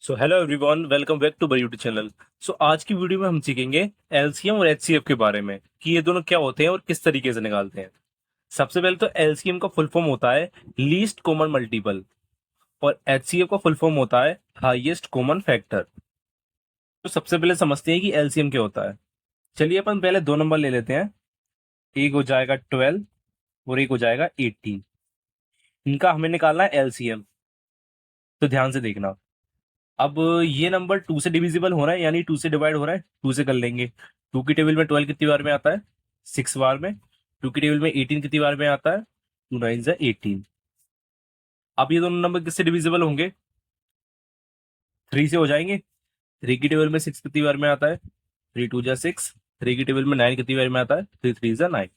So hello everyone, welcome back to my YouTube channel. So आज की video में हम सीखेंगे एलसीएम और एचसीएफ के बारे में कि ये दोनों क्या होते हैं और किस तरीके से निकालते हैं। सबसे पहले तो एलसीएम का फुल फॉर्म होता है लीस्ट कॉमन मल्टीपल और एचसीएफ का फुल फॉर्म होता है हाईएस्ट कॉमन फैक्टर। तो सबसे पहले समझते हैं कि एलसीएम क्या होता है। चलिए अपन पहले दो नंबर ले लेते हैं। एक हो जाएगा 12 और एक हो जाएगा 18। इनका हमें निकालना है एलसीएम। तो ध्यान से देखना। अब ये नंबर 2 से डिविजिबल हो रहा है, यानी 2 से डिवाइड हो रहा है। 2 से कर लेंगे। 2 की टेबल में 12 कितनी बार में आता है? 6 बार में। 2 की टेबल में 18 कितनी बार में आता है? 2 9 जा 18। अब ये दोनों नंबर किससे डिविजिबल होंगे? 3 से हो जाएंगे। 3 की टेबल में 6 कितनी बार में आता है? 3 2 जा 6। 3 की टेबल में 9 कितनी बार में आता है? 3 3 जा 9।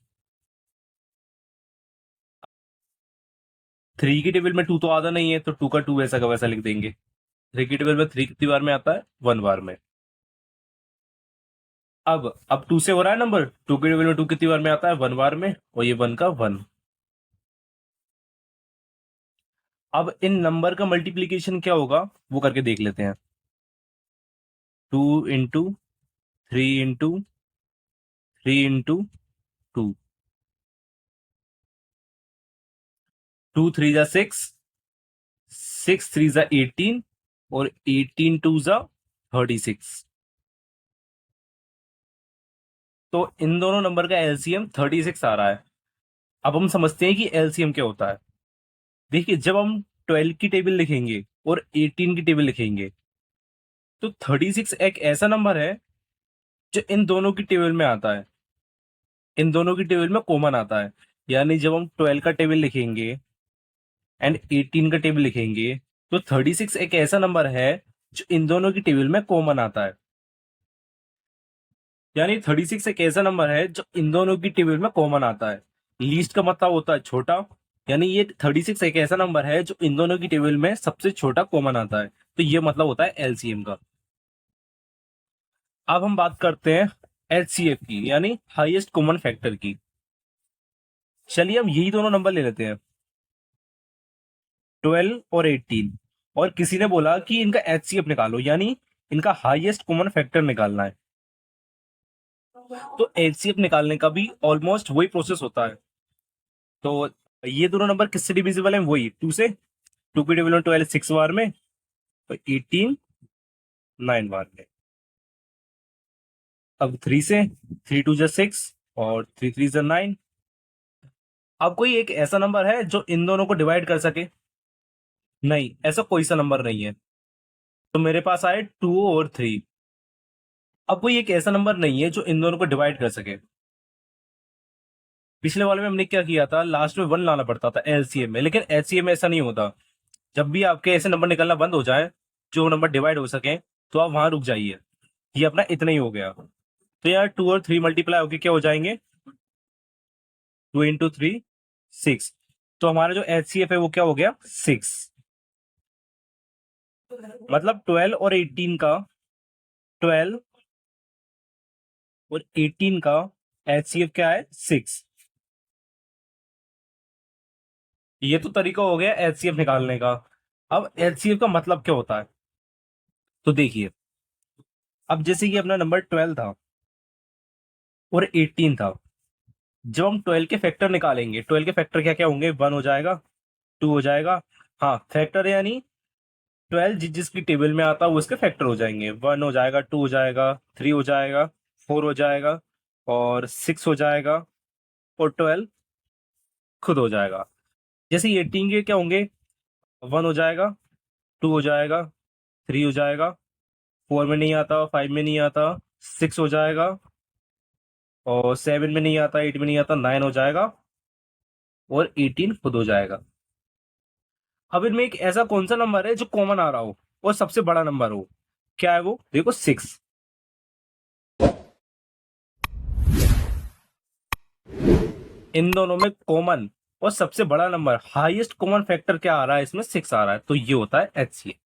3 की टेबल में 2 तो आधा नहीं है, तो 2 का 2 वैसा का वैसा लिख देंगे। 3 की टेबल में 3 कितनी बार में आता है? 1 बार में। अब 2 से हो रहा है नंबर। 2 की टेबल में 2 कितनी बार में आता है? 1 बार में। और ये 1 का 1। अब इन नंबर का मल्टीप्लीकेशन क्या होगा वो करके देख लेते हैं। 2 इंटू 3 इंटू 3 इंटू 2। 2 3 जा 6। 6 3 जा 18। और 18 2 जा 36। तो इन दोनों नंबर का एलसीएम 36 आ रहा है। अब हम समझते हैं कि एलसीएम क्या होता है। देखिए, जब हम 12 की टेबल लिखेंगे और 18 की टेबल लिखेंगे तो 36 एक ऐसा नंबर है जो इन दोनों की टेबल में आता है। इन दोनों की टेबल में कॉमन आता है। यानी जब हम 12 का टेबल लिखेंगे एंड 18 का टेबल लिखेंगे तो 36 एक ऐसा नंबर है जो इन दोनों की टेबल में कॉमन आता है। यानी 36 एक ऐसा नंबर है जो इन दोनों की टेबल में कॉमन आता है। लीस्ट का मतलब होता है छोटा। यानी ये 36 एक ऐसा नंबर है जो इन दोनों की टेबल में सबसे छोटा कॉमन आता है। तो ये मतलब होता है एलसीएम का। अब हम बात करते हैं एचसीएफ की, यानी हाईएस्ट कॉमन फैक्टर की। चलिए हम यही दोनों नंबर ले लेते हैं, 12 और 18। और किसी ने बोला कि इनका एचसीएफ निकालो, यानी इनका हाईएस्ट कॉमन फैक्टर निकालना है। तो एचसीएफ निकालने का भी ऑलमोस्ट वही प्रोसेस होता है। तो ये दोनों नंबर किससे डिविजिबल है? वही 2 से। 2 की टेबल में 12 6 बार में और 18 9 बार में। अब 3 से, 3 2 जा 6 और 3 3 जा 9। अब कोई एक ऐसा नंबर है जो इन दोनों को डिवाइड कर सके? नहीं, ऐसा कोई सा नंबर नहीं है। तो मेरे पास आए 2 और 3। अब कोई एक ऐसा नंबर नहीं है जो इन दोनों को डिवाइड कर सके। पिछले वाले में हमने क्या किया था, लास्ट में 1 लाना पड़ता था एलसीएम में, लेकिन एचसीएम में ऐसा नहीं होता। जब भी आपके ऐसे नंबर निकलना बंद हो जाए जो नंबर डिवाइड हो सके, तो आप वहां रुक जाइए। ये अपना इतना ही हो गया। तो यार 2 और 3 मल्टीप्लाई होके क्या हो जाएंगे? 2 इंटू 3 6। तो हमारा जो एचसीएफ है वो क्या हो गया? 6। मतलब 12 और 18 का एचसीएफ क्या है? 6। ये तो तरीका हो गया एचसीएफ निकालने का। अब एचसीएफ का मतलब क्या होता है? तो देखिए, अब जैसे कि अपना नंबर 12 था और 18 था। जब हम 12 के फैक्टर निकालेंगे, 12 के फैक्टर क्या क्या होंगे? 1 हो जाएगा, 2 हो जाएगा। हाँ, फैक्टर यानी 12 जिसकी टेबल में आता है वो इसके फैक्टर हो जाएंगे। 1 हो जाएगा, 2 हो जाएगा, 3 हो जाएगा, 4 हो जाएगा और 6 हो जाएगा और 12 खुद हो जाएगा। जैसे 18 के क्या होंगे? 1 हो जाएगा, 2 हो जाएगा, 3 हो जाएगा, 4 में नहीं आता, 5 में नहीं आता, 6 हो जाएगा और 7 में नहीं आता, 8 में नहीं आता, 9 हो जाएगा और 18 खुद हो जाएगा। अब इनमें एक ऐसा कौन सा नंबर है जो कॉमन आ रहा हो और सबसे बड़ा नंबर हो? क्या है वो? देखो, 6। इन दोनों में कॉमन और सबसे बड़ा नंबर, हाईएस्ट कॉमन फैक्टर क्या आ रहा है? इसमें 6 आ रहा है। तो ये होता है एचसीएफ।